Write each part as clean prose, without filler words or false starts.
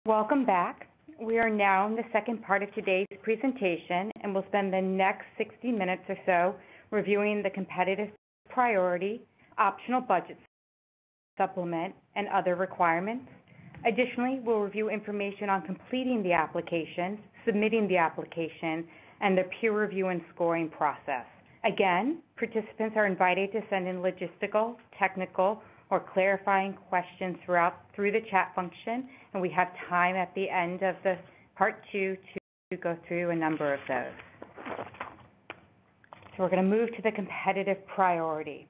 Welcome back. We are now in the second part of today's presentation, and we'll spend the next 60 minutes or so reviewing the competitive priority, optional budget supplement, and other requirements. Additionally, we'll review information on completing the application, submitting the application, and the peer review and scoring process. Again, participants are invited to send in logistical, technical, or clarifying questions through the chat function, and we have time at the end of the part 2 to go through a number of those. So we're going to move to the competitive priority.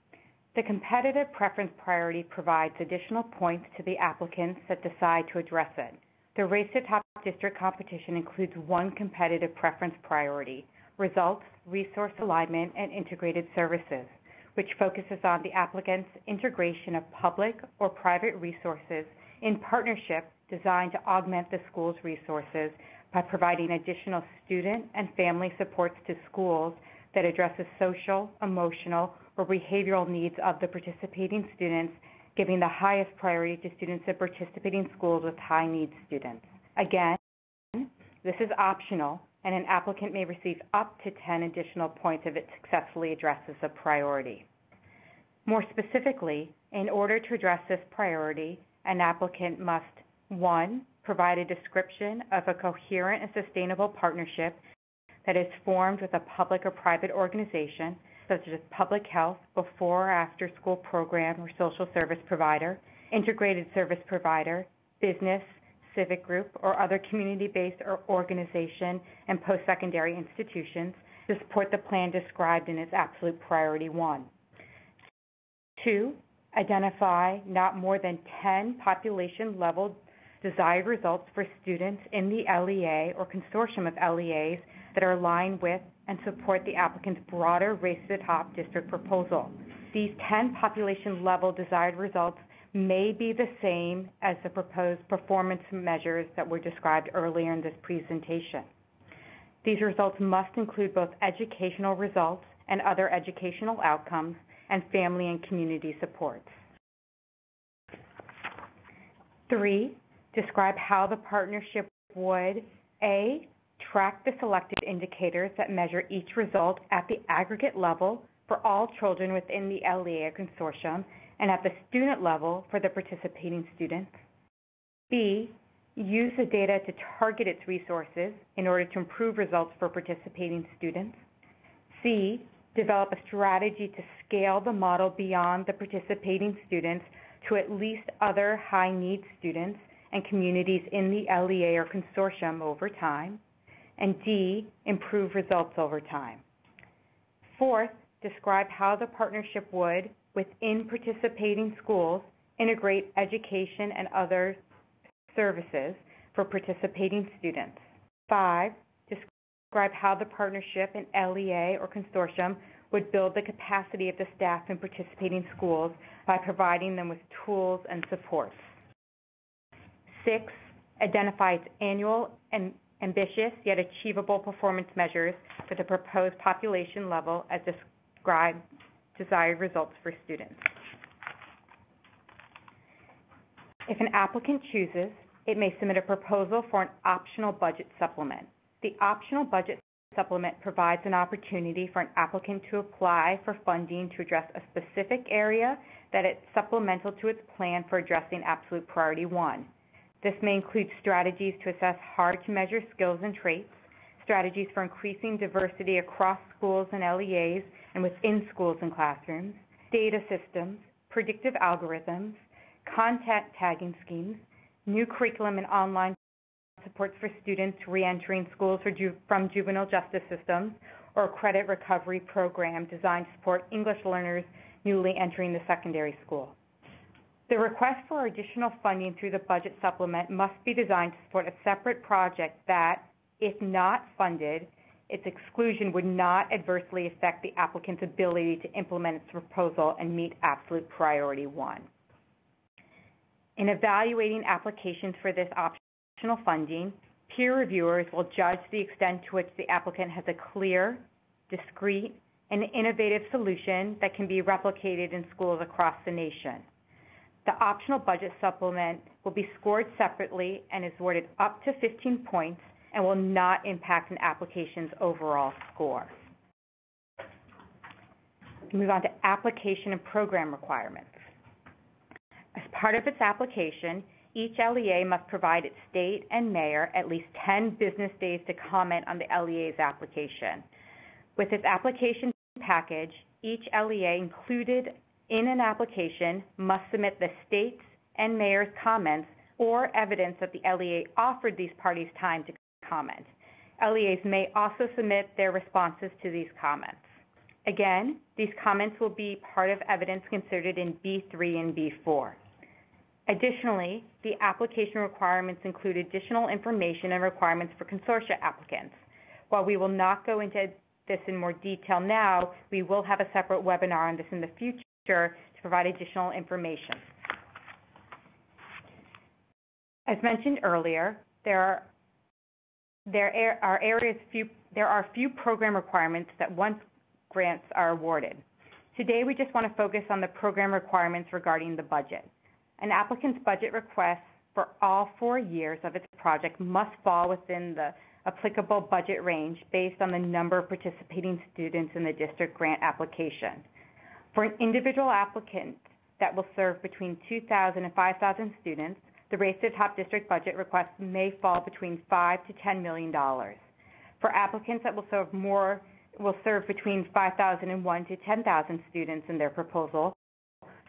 The competitive preference priority provides additional points to the applicants that decide to address it. The Race to Top District competition includes one competitive preference priority: results, resource alignment, and integrated services, which focuses on the applicant's integration of public or private resources in partnership designed to augment the school's resources by providing additional student and family supports to schools that addresses social, emotional, or behavioral needs of the participating students, giving the highest priority to students in participating schools with high-need students. Again, this is optional, and an applicant may receive up to 10 additional points if it successfully addresses a priority. More specifically, in order to address this priority, an applicant must, 1, provide a description of a coherent and sustainable partnership that is formed with a public or private organization, such as public health, before or after school program or social service provider, integrated service provider, business, civic group, or other community-based or organization and post-secondary institutions to support the plan described in its absolute priority 1. 2, identify not more than 10 population-level desired results for students in the LEA or consortium of LEAs that are aligned with and support the applicant's broader Race to the Top district proposal. These 10 population-level desired results may be the same as the proposed performance measures that were described earlier in this presentation. These results must include both educational results and other educational outcomes and family and community supports. 3, describe how the partnership would, A, track the selected indicators that measure each result at the aggregate level for all children within the LEA or consortium and at the student level for the participating students. B, use the data to target its resources in order to improve results for participating students. C, develop a strategy to scale the model beyond the participating students to at least other high-need students and communities in the LEA or consortium over time. And D, improve results over time. 4th, describe how the partnership would, within participating schools, integrate education and other services for participating students. 5, describe how the partnership in LEA or consortium would build the capacity of the staff in participating schools by providing them with tools and supports. 6, identify its annual and ambitious yet achievable performance measures for the proposed population level as described desired results for students. If an applicant chooses, it may submit a proposal for an optional budget supplement. The optional budget supplement provides an opportunity for an applicant to apply for funding to address a specific area that is supplemental to its plan for addressing absolute priority 1. This may include strategies to assess hard-to-measure skills and traits, strategies for increasing diversity across schools and LEAs and within schools and classrooms, data systems, predictive algorithms, content tagging schemes, new curriculum and online supports for students re-entering schools from juvenile justice systems, or a credit recovery program designed to support English learners newly entering the secondary school. The request for additional funding through the budget supplement must be designed to support a separate project that, if not funded, its exclusion would not adversely affect the applicant's ability to implement its proposal and meet absolute priority 1. In evaluating applications for this optional funding, peer reviewers will judge the extent to which the applicant has a clear, discrete, and innovative solution that can be replicated in schools across the nation. The optional budget supplement will be scored separately and is awarded up to 15 points and will not impact an application's overall score. Move on to application and program requirements. As part of its application, each LEA must provide its state and mayor at least 10 business days to comment on the LEA's application. With its application package, each LEA included in an application must submit the state's and mayor's comments or evidence that the LEA offered these parties time to comment. LEAs may also submit their responses to these comments. Again, these comments will be part of evidence considered in B3 and B4. Additionally, the application requirements include additional information and requirements for consortia applicants. While we will not go into this in more detail now, we will have a separate webinar on this in the future to provide additional information. As mentioned earlier, there are few program requirements that once grants are awarded. Today, we just want to focus on the program requirements regarding the budget. An applicant's budget request for all 4 years of its project must fall within the applicable budget range based on the number of participating students in the district grant application. For an individual applicant that will serve between 2,000 and 5,000 students, the race to the top district budget request may fall between $5 to $10 million. For applicants that will serve between 5,001 to 10,000 students in their proposal,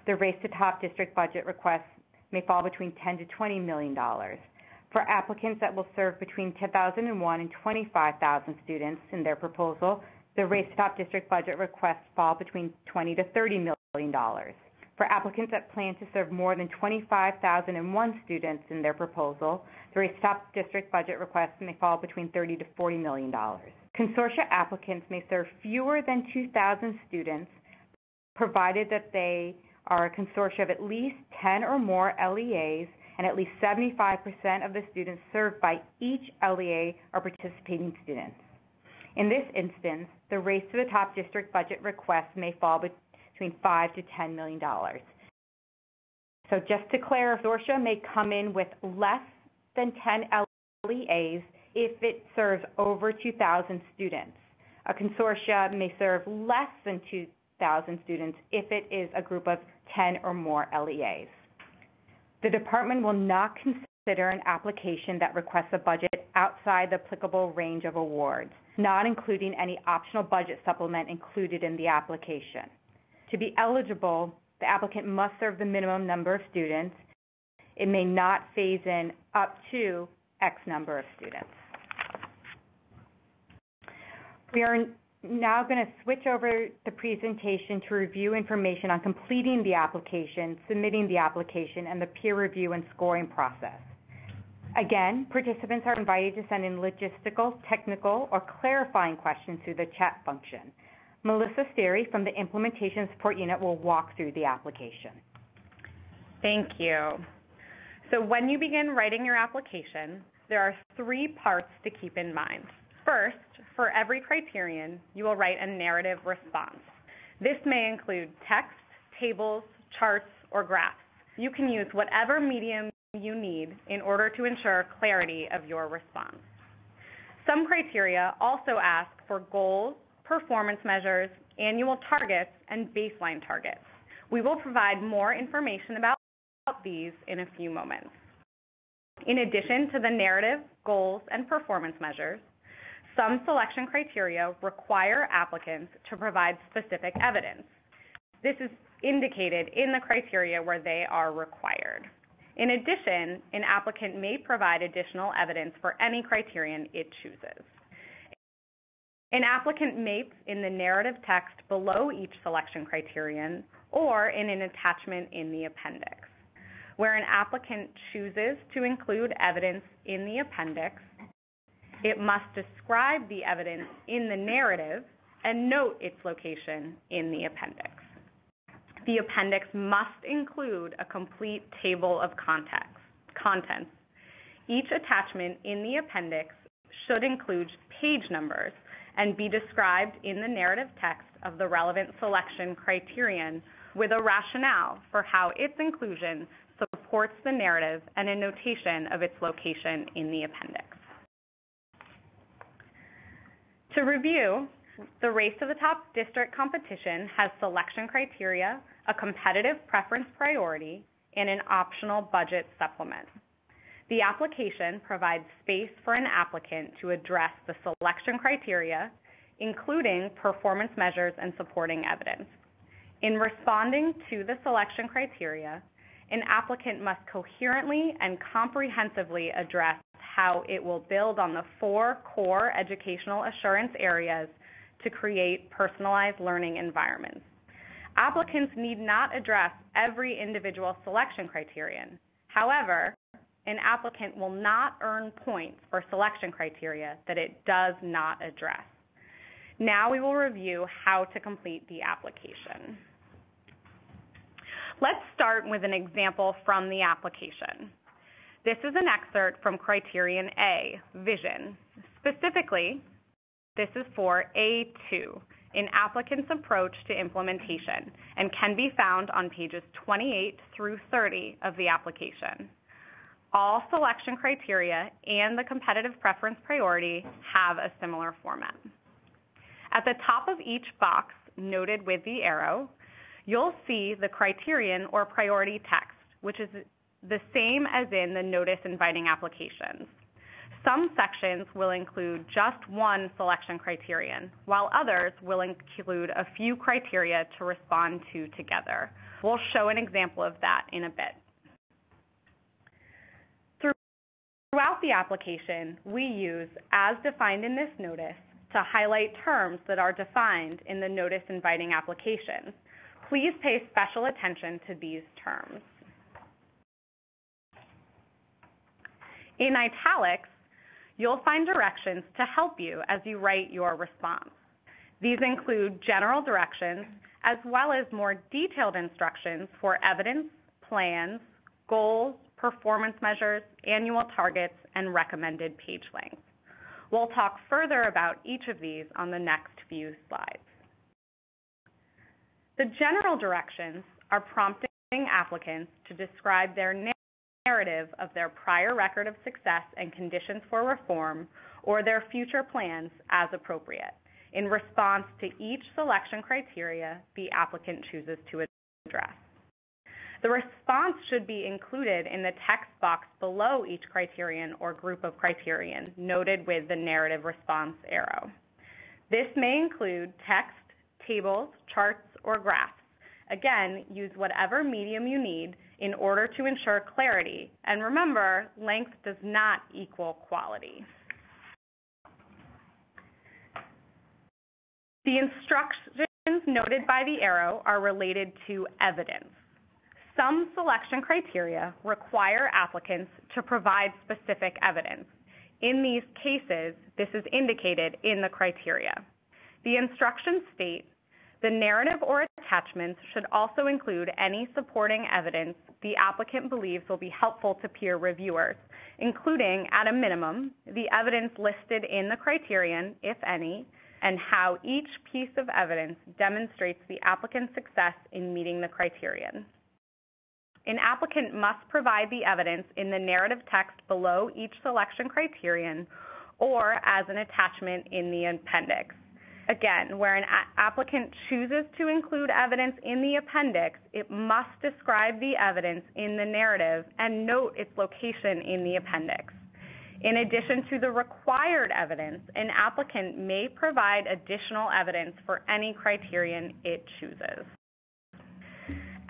the race to top district budget request may fall between $10 to $20 million. For applicants that will serve between 10,001 and 25,000 students in their proposal, the race to top district budget requests fall between $20 to $30 million. For applicants that plan to serve more than 25,001 students in their proposal, the race to top district budget requests may fall between $30 to $40 million. Consortia applicants may serve fewer than 2,000 students, provided that they are a consortia of at least 10 or more LEAs, and at least 75% of the students served by each LEA are participating students. In this instance, the race to the top district budget request may fall between $5 to $10 million. So just to clarify, consortia may come in with less than 10 LEAs if it serves over 2,000 students. A consortia may serve less than 2,000 students if it is a group of 10 or more LEAs. The department will not consider an application that requests a budget outside the applicable range of awards, not including any optional budget supplement included in the application. To be eligible, the applicant must serve the minimum number of students. It may not phase in up to X number of students. We are now going to switch over the presentation to review information on completing the application, submitting the application, and the peer review and scoring process. Again, participants are invited to send in logistical, technical, or clarifying questions through the chat function. Melissa Sterry from the Implementation Support Unit will walk through the application. Thank you. So when you begin writing your application, there are 3 parts to keep in mind. First, for every criterion, you will write a narrative response. This may include text, tables, charts, or graphs. You can use whatever medium you need in order to ensure clarity of your response. Some criteria also ask for goals, performance measures, annual targets, and baseline targets. We will provide more information about these in a few moments. In addition to the narrative, goals, and performance measures, some selection criteria require applicants to provide specific evidence. This is indicated in the criteria where they are required. In addition, an applicant may provide additional evidence for any criterion it chooses. An applicant may, in the narrative text below each selection criterion, or in an attachment in the appendix. Where an applicant chooses to include evidence in the appendix, it must describe the evidence in the narrative and note its location in the appendix. The appendix must include a complete table of contents. Each attachment in the appendix should include page numbers and be described in the narrative text of the relevant selection criterion with a rationale for how its inclusion supports the narrative and a notation of its location in the appendix. To review, the Race to the Top district competition has selection criteria, a competitive preference priority, and an optional budget supplement. The application provides space for an applicant to address the selection criteria, including performance measures and supporting evidence. In responding to the selection criteria, an applicant must coherently and comprehensively address how it will build on the 4 core educational assurance areas to create personalized learning environments. Applicants need not address every individual selection criterion. However, an applicant will not earn points for selection criteria that it does not address. Now we will review how to complete the application. Let's start with an example from the application. This is an excerpt from Criterion A, Vision. Specifically, this is for A2, an applicant's approach to implementation, and can be found on pages 28 through 30 of the application. All selection criteria and the competitive preference priority have a similar format. At the top of each box, noted with the arrow, you'll see the criterion or priority text, which is the same as in the notice inviting applications. Some sections will include just one selection criterion, while others will include a few criteria to respond to together. We'll show an example of that in a bit. Throughout the application, we use as defined in this notice to highlight terms that are defined in the notice inviting applications. Please pay special attention to these terms. In italics, you'll find directions to help you as you write your response. These include general directions as well as more detailed instructions for evidence, plans, goals, performance measures, annual targets, and recommended page length. We'll talk further about each of these on the next few slides. The general directions are prompting applicants to describe their narrative of their prior record of success and conditions for reform or their future plans as appropriate in response to each selection criteria the applicant chooses to address. The response should be included in the text box below each criterion or group of criterion, noted with the narrative response arrow. This may include text, tables, charts, or graphs. Again, use whatever medium you need in order to ensure clarity. And remember, length does not equal quality. The instructions noted by the arrow are related to evidence. Some selection criteria require applicants to provide specific evidence. In these cases, this is indicated in the criteria. The instructions state, the narrative or attachments should also include any supporting evidence the applicant believes will be helpful to peer reviewers, including, at a minimum, the evidence listed in the criterion, if any, and how each piece of evidence demonstrates the applicant's success in meeting the criterion. An applicant must provide the evidence in the narrative text below each selection criterion or as an attachment in the appendix. Again, where an applicant chooses to include evidence in the appendix, it must describe the evidence in the narrative and note its location in the appendix. In addition to the required evidence, an applicant may provide additional evidence for any criterion it chooses.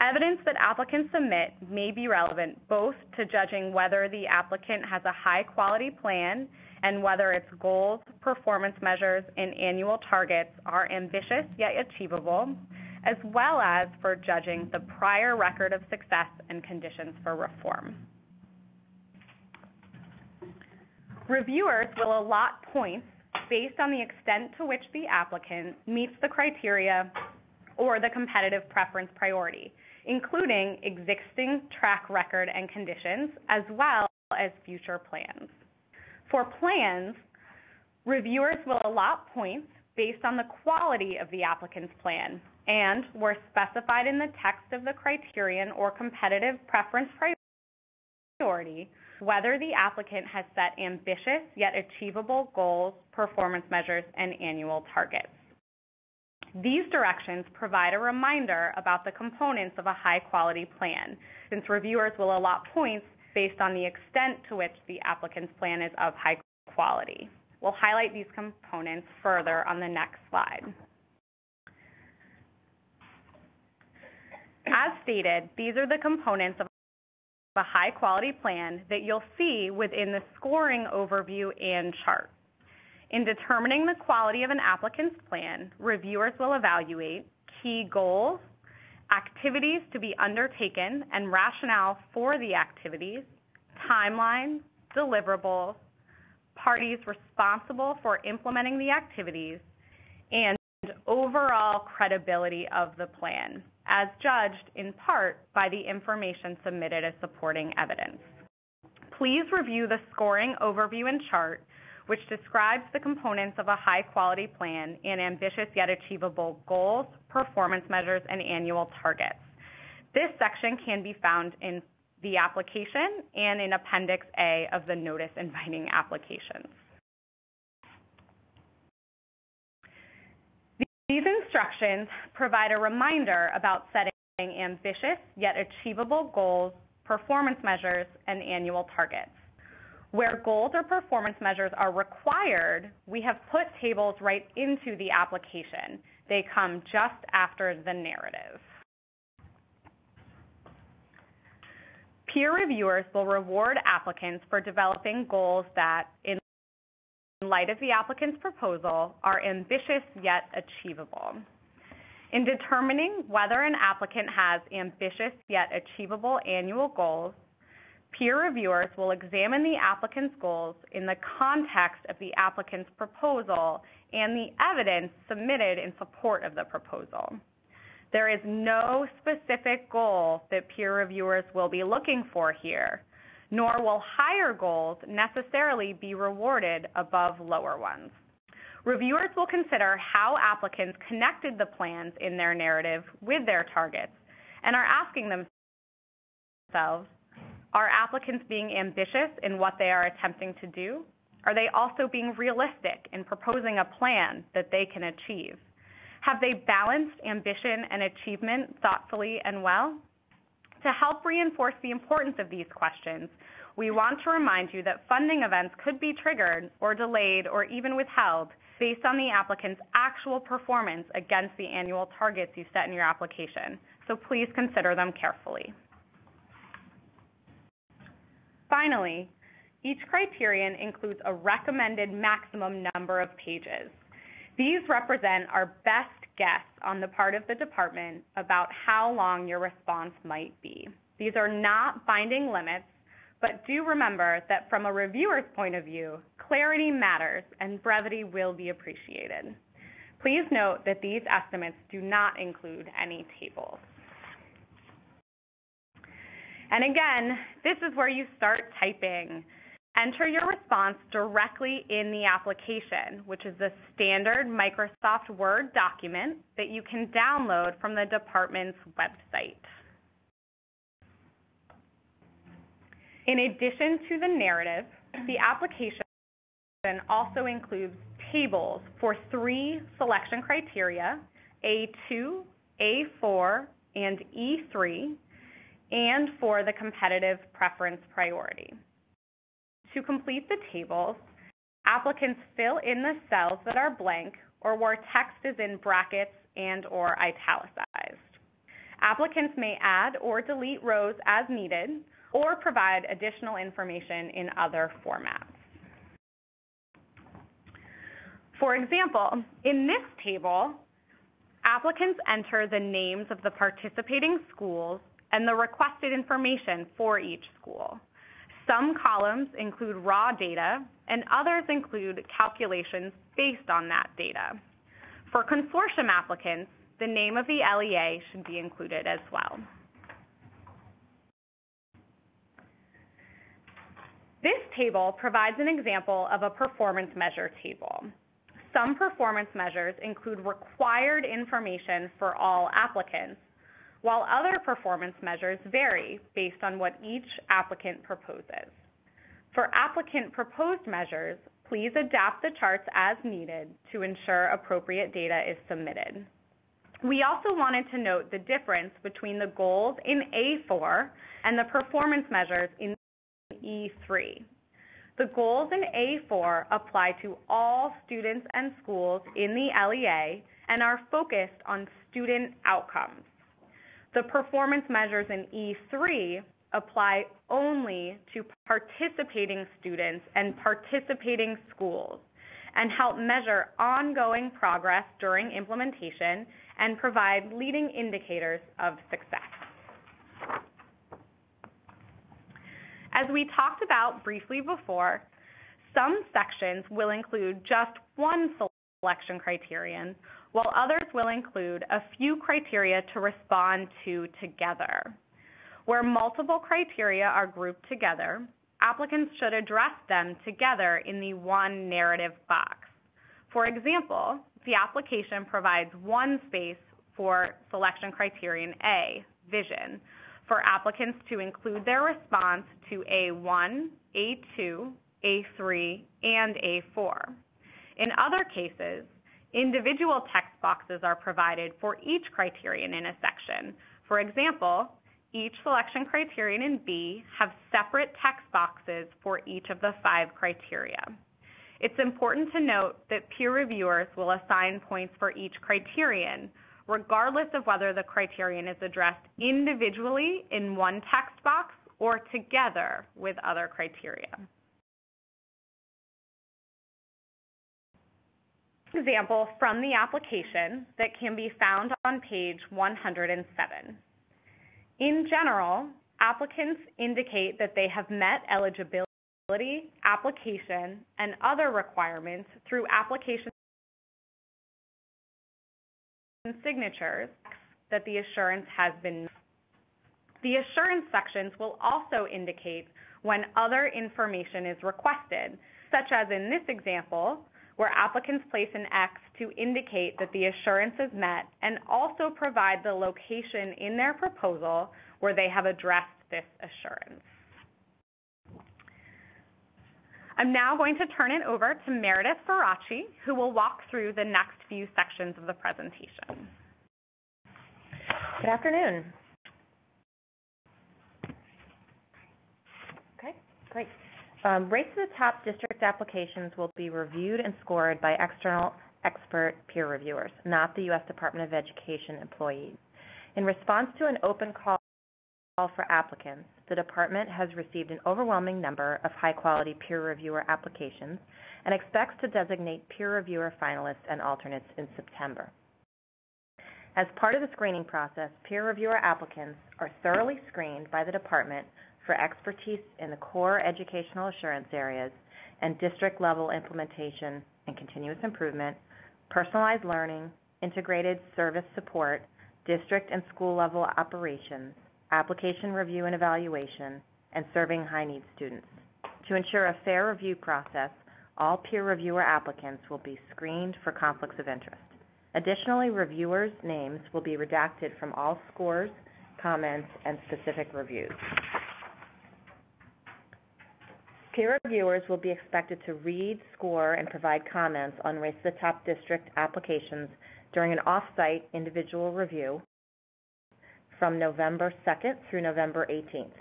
Evidence that applicants submit may be relevant both to judging whether the applicant has a high-quality plan and whether its goals, performance measures, and annual targets are ambitious yet achievable, as well as for judging the prior record of success and conditions for reform. Reviewers will allot points based on the extent to which the applicant meets the criteria or the competitive preference priority, including existing track record and conditions, as well as future plans. For plans, reviewers will allot points based on the quality of the applicant's plan and, where specified in the text of the criterion or competitive preference priority, whether the applicant has set ambitious yet achievable goals, performance measures, and annual targets. These directions provide a reminder about the components of a high-quality plan, since reviewers will allot points based on the extent to which the applicant's plan is of high quality. We'll highlight these components further on the next slide. As stated, these are the components of a high-quality plan that you'll see within the scoring overview and chart. In determining the quality of an applicant's plan, reviewers will evaluate key goals, activities to be undertaken and rationale for the activities, timeline, deliverables, parties responsible for implementing the activities, and overall credibility of the plan, as judged in part by the information submitted as supporting evidence. Please review the scoring overview and chart, which describes the components of a high-quality plan and ambitious yet achievable goals, performance measures, and annual targets. This section can be found in the application and in Appendix A of the notice inviting applications. These instructions provide a reminder about setting ambitious yet achievable goals, performance measures, and annual targets. Where goals or performance measures are required, we have put tables right into the application. They come just after the narrative. Peer reviewers will reward applicants for developing goals that, in light of the applicant's proposal, are ambitious yet achievable. In determining whether an applicant has ambitious yet achievable annual goals, peer reviewers will examine the applicant's goals in the context of the applicant's proposal and the evidence submitted in support of the proposal. There is no specific goal that peer reviewers will be looking for here, nor will higher goals necessarily be rewarded above lower ones. Reviewers will consider how applicants connected the plans in their narrative with their targets and are asking themselves, are applicants being ambitious in what they are attempting to do? Are they also being realistic in proposing a plan that they can achieve? Have they balanced ambition and achievement thoughtfully and well? To help reinforce the importance of these questions, we want to remind you that funding events could be triggered or delayed or even withheld based on the applicant's actual performance against the annual targets you set in your application. So please consider them carefully. Finally, each criterion includes a recommended maximum number of pages. These represent our best guess on the part of the department about how long your response might be. These are not binding limits, but do remember that from a reviewer's point of view, clarity matters and brevity will be appreciated. Please note that these estimates do not include any tables. And again, this is where you start typing. Enter your response directly in the application, which is a standard Microsoft Word document that you can download from the department's website. In addition to the narrative, the application also includes tables for 3 selection criteria, A2, A4, and E3, and for the competitive preference priority. To complete the tables, applicants fill in the cells that are blank or where text is in brackets and/or italicized. Applicants may add or delete rows as needed or provide additional information in other formats. For example, in this table, applicants enter the names of the participating schools and the requested information for each school. Some columns include raw data, and others include calculations based on that data. For consortium applicants, the name of the LEA should be included as well. This table provides an example of a performance measure table. Some performance measures include required information for all applicants, while other performance measures vary based on what each applicant proposes. For applicant proposed measures, please adapt the charts as needed to ensure appropriate data is submitted. We also wanted to note the difference between the goals in A4 and the performance measures in E3. The goals in A4 apply to all students and schools in the LEA and are focused on student outcomes. The performance measures in E3 apply only to participating students and participating schools and help measure ongoing progress during implementation and provide leading indicators of success. As we talked about briefly before, some sections will include just one selection criterion, while others will include a few criteria to respond to together. Where multiple criteria are grouped together, applicants should address them together in the one narrative box. For example, the application provides one space for selection criterion A, vision, for applicants to include their response to A1, A2, A3, and A4. In other cases, individual text boxes are provided for each criterion in a section. For example, each selection criterion in B have separate text boxes for each of the 5 criteria. It's important to note that peer reviewers will assign points for each criterion, regardless of whether the criterion is addressed individually in one text box or together with other criteria. Example from the application that can be found on page 107. In general, applicants indicate that they have met eligibility, application, and other requirements through application signatures that the assurance has been met. The assurance sections will also indicate when other information is requested, such as in this example, where applicants place an X to indicate that the assurance is met and also provide the location in their proposal where they have addressed this assurance. I'm now going to turn it over to Meredith Faraci, who will walk through the next few sections of the presentation. Good afternoon. Okay, great. Race to the top district applications will be reviewed and scored by external expert peer reviewers, not the U.S. Department of Education employees. In response to an open call for applicants, the department has received an overwhelming number of high-quality peer reviewer applications and expects to designate peer reviewer finalists and alternates in September. As part of the screening process, peer reviewer applicants are thoroughly screened by the department for expertise in the core educational assurance areas and district-level implementation and continuous improvement, personalized learning, integrated service support, district and school-level operations, application review and evaluation, and serving high-need students. To ensure a fair review process, all peer reviewer applicants will be screened for conflicts of interest. Additionally, reviewers' names will be redacted from all scores, comments, and specific reviews. Peer reviewers will be expected to read, score, and provide comments on Race to the Top district applications during an off-site individual review from November 2nd through November 18th.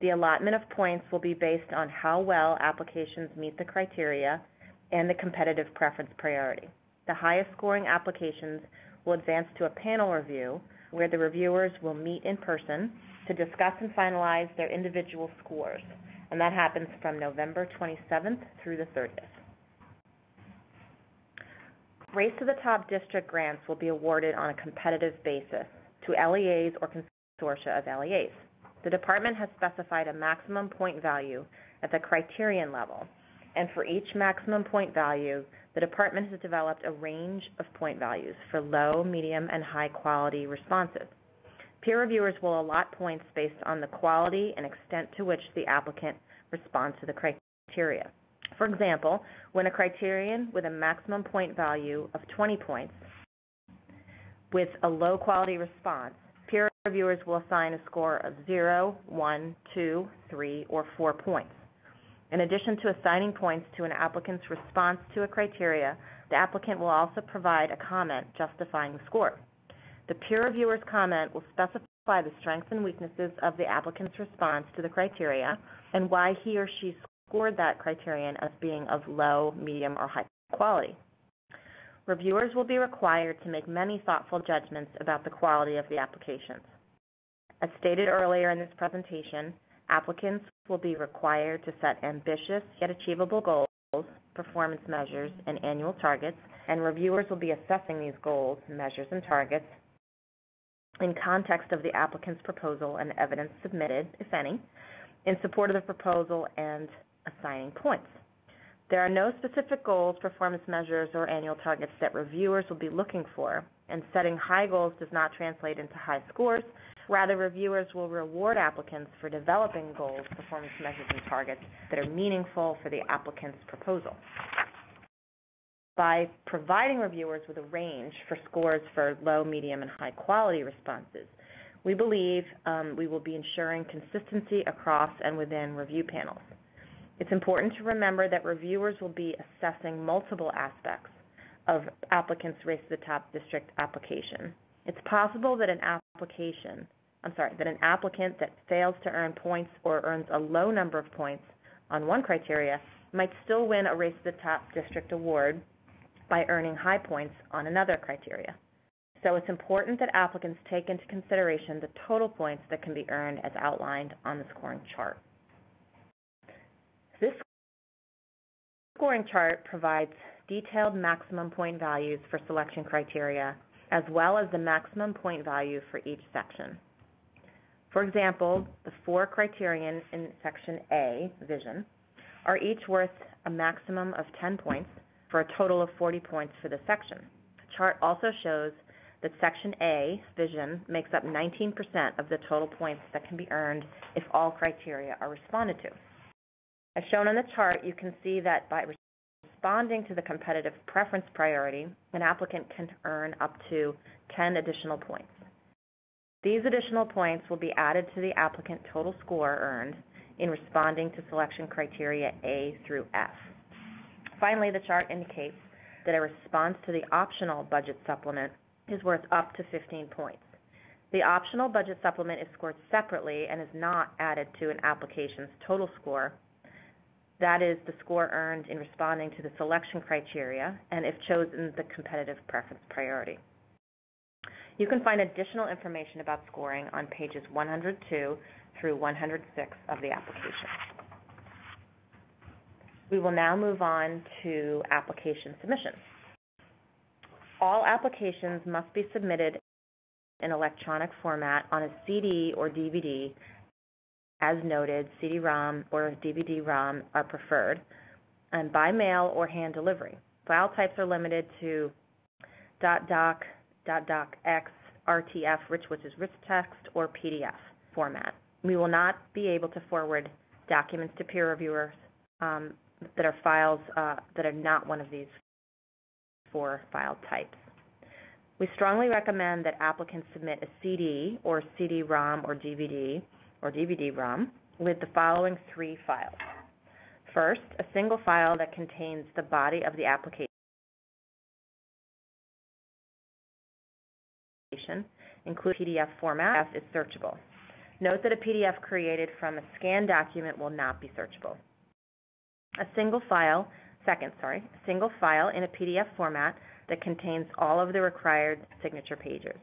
The allotment of points will be based on how well applications meet the criteria and the competitive preference priority. The highest scoring applications will advance to a panel review where the reviewers will meet in person to discuss and finalize their individual scores, and that happens from November 27th through the 30th. Race to the Top district grants will be awarded on a competitive basis to LEAs or consortia of LEAs. The department has specified a maximum point value at the criterion level, and for each maximum point value, the department has developed a range of point values for low, medium, and high quality responses. Peer reviewers will allot points based on the quality and extent to which the applicant responds to the criteria. For example, when a criterion with a maximum point value of 20 points with a low quality response, peer reviewers will assign a score of 0, 1, 2, 3, or 4 points. In addition to assigning points to an applicant's response to a criteria, the applicant will also provide a comment justifying the score. The peer reviewer's comment will specify the strengths and weaknesses of the applicant's response to the criteria and why he or she scored that criterion as being of low, medium, or high quality. Reviewers will be required to make many thoughtful judgments about the quality of the applications. As stated earlier in this presentation, applicants will be required to set ambitious yet achievable goals, performance measures, and annual targets, and reviewers will be assessing these goals, measures, and targets in context of the applicant's proposal and evidence submitted, if any, in support of the proposal and assigning points. There are no specific goals, performance measures, or annual targets that reviewers will be looking for, and setting high goals does not translate into high scores. Rather, reviewers will reward applicants for developing goals, performance measures, and targets that are meaningful for the applicant's proposal. By providing reviewers with a range for scores for low, medium, and high quality responses, we believe we will be ensuring consistency across and within review panels. It's important to remember that reviewers will be assessing multiple aspects of applicants' Race to the Top district application. It's possible that an applicant that fails to earn points or earns a low number of points on one criteria might still win a Race to the Top district award by earning high points on another criteria. So it's important that applicants take into consideration the total points that can be earned as outlined on the scoring chart. This scoring chart provides detailed maximum point values for selection criteria, as well as the maximum point value for each section. For example, the 4 criterion in Section A, Vision, are each worth a maximum of 10 points for a total of 40 points for the section. The chart also shows that Section A, Vision, makes up 19% of the total points that can be earned if all criteria are responded to. As shown on the chart, you can see that by responding to the competitive preference priority, an applicant can earn up to 10 additional points. These additional points will be added to the applicant total score earned in responding to selection criteria A through F. Finally, the chart indicates that a response to the optional budget supplement is worth up to 15 points. The optional budget supplement is scored separately and is not added to an application's total score. That is the score earned in responding to the selection criteria and, if chosen, the competitive preference priority. You can find additional information about scoring on pages 102 through 106 of the application. We will now move on to application submission. All applications must be submitted in electronic format on a CD or DVD. As noted, CD-ROM or DVD-ROM are preferred, and by mail or hand delivery. File types are limited to .doc, .docx, RTF, which is rich text, or PDF format. We will not be able to forward documents to peer reviewers that are files that are not one of these 4 file types. We strongly recommend that applicants submit a CD or CD-ROM or DVD-ROM with the following 3 files. First, a single file that contains the body of the application, including PDF format, is searchable. Note that a PDF created from a scanned document will not be searchable. A single file in a PDF format that contains all of the required signature pages.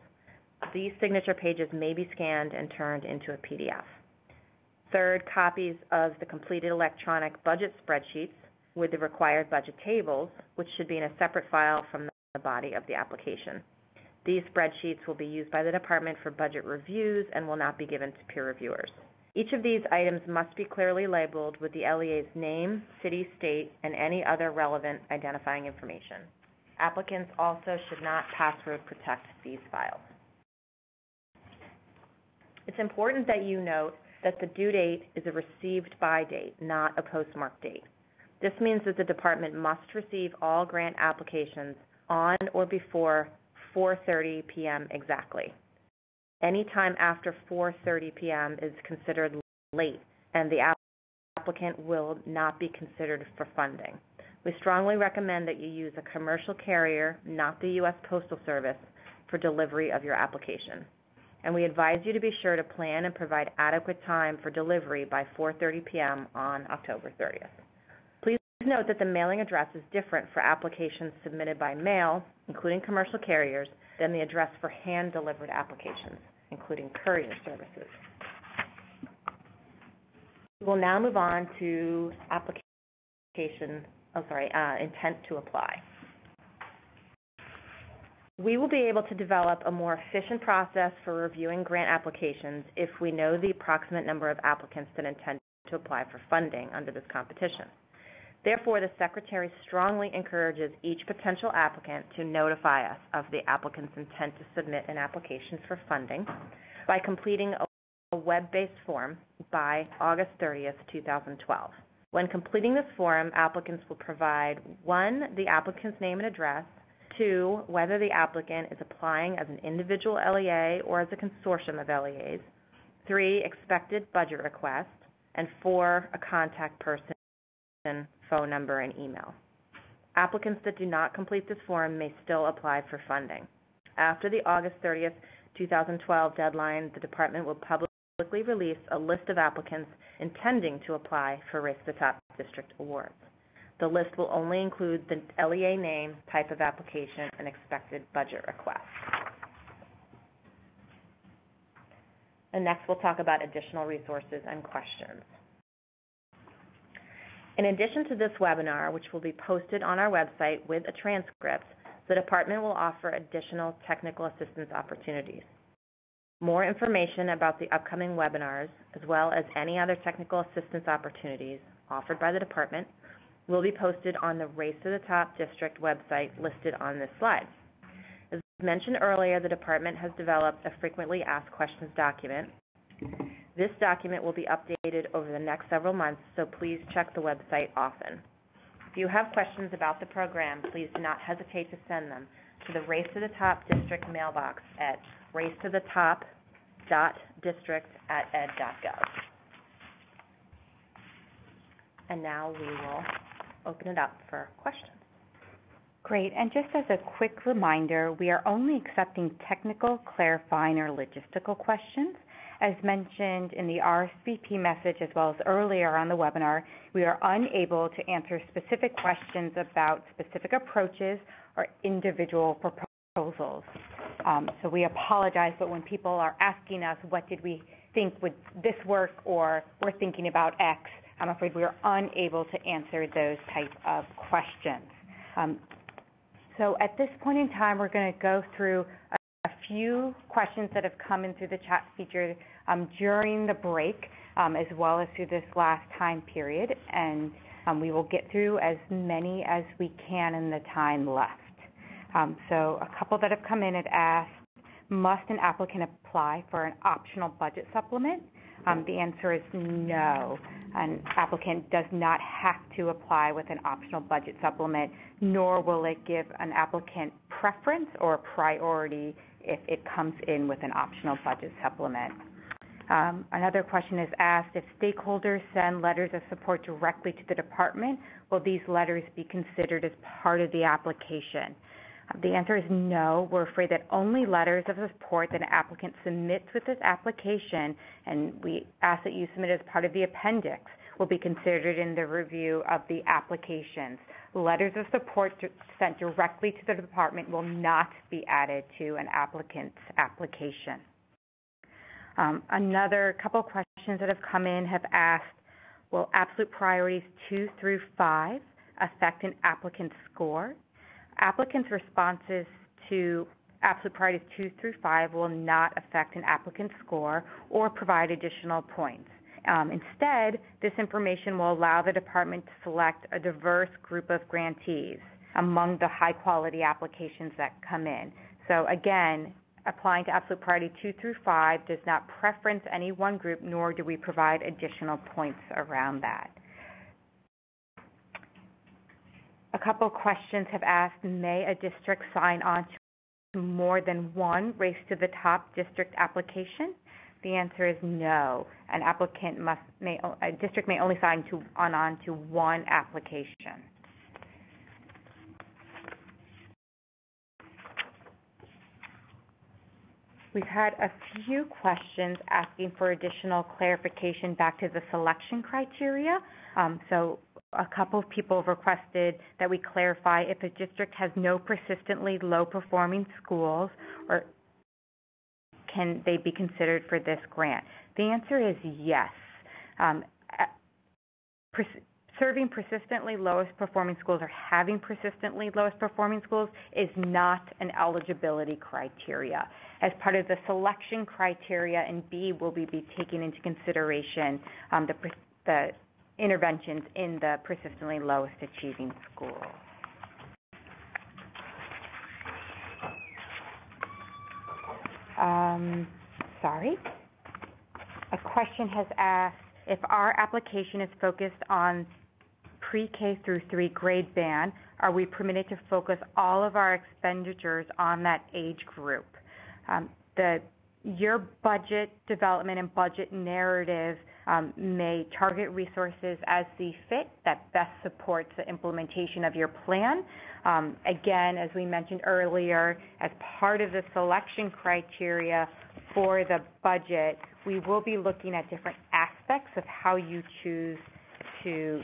These signature pages may be scanned and turned into a PDF. Third, copies of the completed electronic budget spreadsheets with the required budget tables, which should be in a separate file from the body of the application. These spreadsheets will be used by the department for budget reviews and will not be given to peer reviewers. Each of these items must be clearly labeled with the LEA's name, city, state, and any other relevant identifying information. Applicants also should not password protect these files. It's important that you note that the due date is a received by date, not a postmark date. This means that the department must receive all grant applications on or before 4:30 p.m. exactly. Any time after 4:30 p.m. is considered late, and the applicant will not be considered for funding. We strongly recommend that you use a commercial carrier, not the U.S. Postal Service, for delivery of your application. And we advise you to be sure to plan and provide adequate time for delivery by 4:30 p.m. on October 30th. Please note that the mailing address is different for applications submitted by mail, including commercial carriers, than the address for hand-delivered applications, including courier services. We will now move on to intent to apply. We will be able to develop a more efficient process for reviewing grant applications if we know the approximate number of applicants that intend to apply for funding under this competition. Therefore, the Secretary strongly encourages each potential applicant to notify us of the applicant's intent to submit an application for funding by completing a web-based form by August 30th, 2012. When completing this form, applicants will provide 1, the applicant's name and address, 2, whether the applicant is applying as an individual LEA or as a consortium of LEAs, 3, expected budget request, and 4, a contact person, phone number, and email. Applicants that do not complete this form may still apply for funding. After the August 30th, 2012 deadline, the Department will publicly release a list of applicants intending to apply for Race to the Top District Awards. The list will only include the LEA name, type of application, and expected budget request. And next we'll talk about additional resources and questions. In addition to this webinar, which will be posted on our website with a transcript, the Department will offer additional technical assistance opportunities. More information about the upcoming webinars, as well as any other technical assistance opportunities offered by the Department, will be posted on the Race to the Top District website listed on this slide. As mentioned earlier, the Department has developed a frequently asked questions document. This document will be updated over the next several months, so please check the website often. If you have questions about the program, please do not hesitate to send them to the Race to the Top District mailbox at racetothetop.district@ed.gov. And now we will open it up for questions. Great, and just as a quick reminder, we are only accepting technical, clarifying, or logistical questions. As mentioned in the RSVP message as well as earlier on the webinar, we are unable to answer specific questions about specific approaches or individual proposals. So we apologize, but when people are asking us what did we think would this work or we're thinking about X, I'm afraid we are unable to answer those type of questions. So at this point in time, we're going to go through a few questions that have come in through the chat feature during the break, as well as through this last time period, and we will get through as many as we can in the time left. So a couple that have come in had asked, must an applicant apply for an optional budget supplement? The answer is no. An applicant does not have to apply with an optional budget supplement, nor will it give an applicant preference or priority if it comes in with an optional budget supplement. Another question is asked, if stakeholders send letters of support directly to the department, will these letters be considered as part of the application? The answer is no. We're afraid that only letters of support that an applicant submits with this application, and we ask that you submit as part of the appendix, will be considered in the review of the applications. Letters of support sent directly to the department will not be added to an applicant's application. Another couple questions that have come in have asked, will absolute priorities 2 through 5 affect an applicant's score? Applicants' responses to absolute priorities 2 through 5 will not affect an applicant's score or provide additional points. Instead, this information will allow the department to select a diverse group of grantees among the high-quality applications that come in. So again, applying to absolute priority 2 through 5 does not preference any one group, nor do we provide additional points around that. couple questions have asked, may a district sign on to more than one Race to the Top district application? The answer is no. A district may only sign on to one application. We've had a few questions asking for additional clarification back to the selection criteria. So a couple of people have requested that we clarify if a district has no persistently low-performing schools, or can they be considered for this grant? The answer is yes. Serving persistently lowest performing schools or having persistently lowest performing schools is not an eligibility criteria. As part of the selection criteria in B, will we be taking into consideration the interventions in the persistently lowest achieving schools. A question has asked if our application is focused on pre-K through 3 grade band, are we permitted to focus all of our expenditures on that age group? Your budget development and budget narrative may target resources as see fit that best supports the implementation of your plan. Again, as we mentioned earlier, as part of the selection criteria for the budget, we will be looking at different aspects of how you choose to,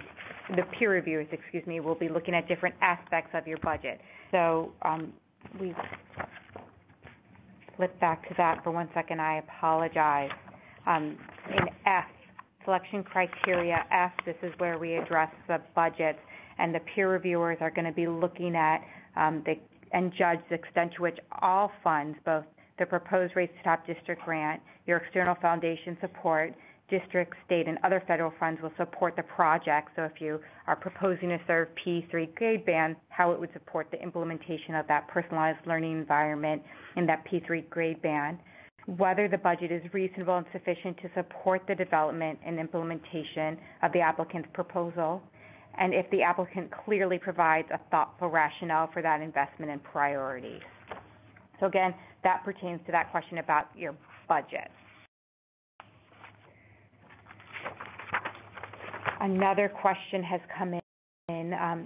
the peer reviewers, will be looking at different aspects of your budget. So we flip back to that for 1 second. I apologize. In F, selection criteria F, this is where we address the budget, and the peer reviewers are going to be looking at and judge the extent to which all funds, both the proposed Race to Top district grant, your external foundation support, district, state, and other federal funds will support the project. So if you are proposing to serve P3 grade band, how it would support the implementation of that personalized learning environment in that P3 grade band, whether the budget is reasonable and sufficient to support the development and implementation of the applicant's proposal, and if the applicant clearly provides a thoughtful rationale for that investment and priorities. So again, that pertains to that question about your budget. Another question has come in,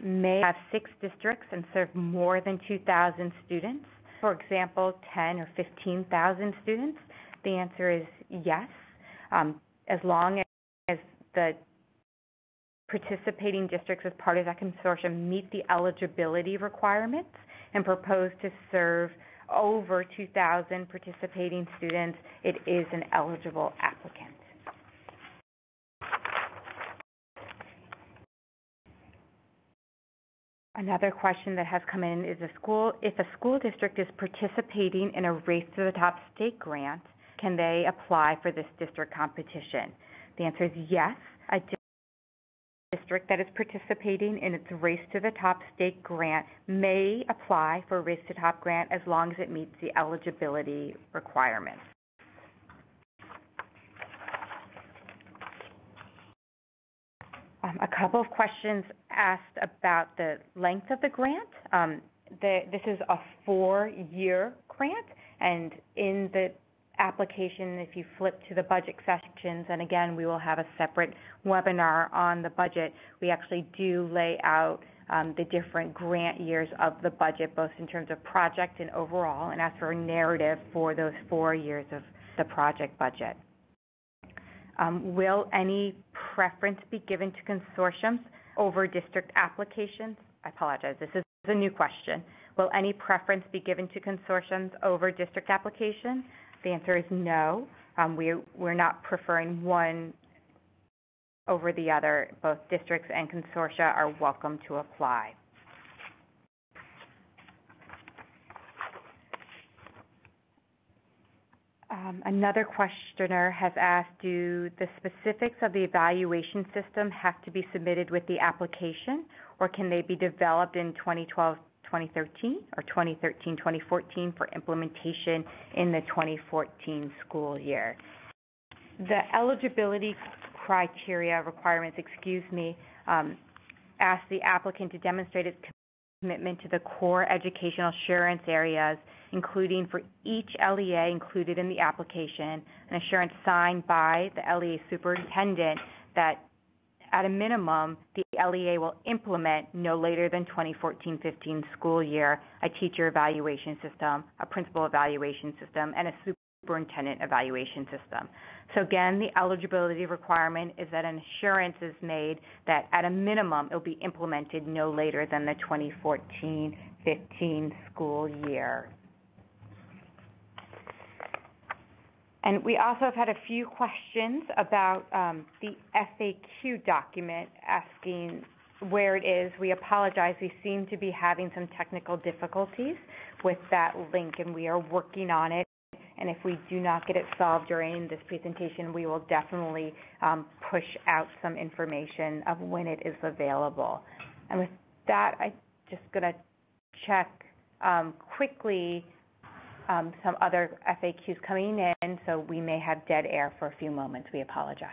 may have 6 districts and serve more than 2,000 students, for example, 10 or 15,000 students? The answer is yes, as long as the participating districts as part of that consortium meet the eligibility requirements and propose to serve over 2,000 participating students, it is an eligible applicant. Another question that has come in is if a school district is participating in a Race to the Top state grant, can they apply for this district competition? The answer is yes. A district that is participating in its Race to the Top state grant may apply for a Race to Top grant as long as it meets the eligibility requirements. A couple of questions asked about the length of the grant. This is a 4-year grant, and in the application, if you flip to the budget sections, and again, we will have a separate webinar on the budget, we actually do lay out the different grant years of the budget, both in terms of project and overall, and as for a narrative for those 4 years of the project budget. Will any preference be given to consortiums over district applications? I apologize, this is a new question. Will any preference be given to consortiums over district applications? The answer is no. We're not preferring one over the other. Both districts and consortia are welcome to apply. Another questioner has asked, do the specifics of the evaluation system have to be submitted with the application, or can they be developed in 2012-2013 or 2013-2014 for implementation in the 2014 school year? The eligibility criteria requirements, ask the applicant to demonstrate its commitment to the core educational assurance areas, including for each LEA included in the application, an assurance signed by the LEA superintendent that at a minimum, the LEA will implement no later than 2014-15 school year a teacher evaluation system, a principal evaluation system, and a superintendent evaluation system. So again, the eligibility requirement is that an assurance is made that at a minimum it will be implemented no later than the 2014-15 school year. And we also have had a few questions about the FAQ document, asking where it is. We apologize. We seem to be having some technical difficulties with that link, and we are working on it. And if we do not get it solved during this presentation, we will definitely push out some information of when it is available. And with that, I'm just going to check quickly some other FAQs coming in, so we may have dead air for a few moments. We apologize.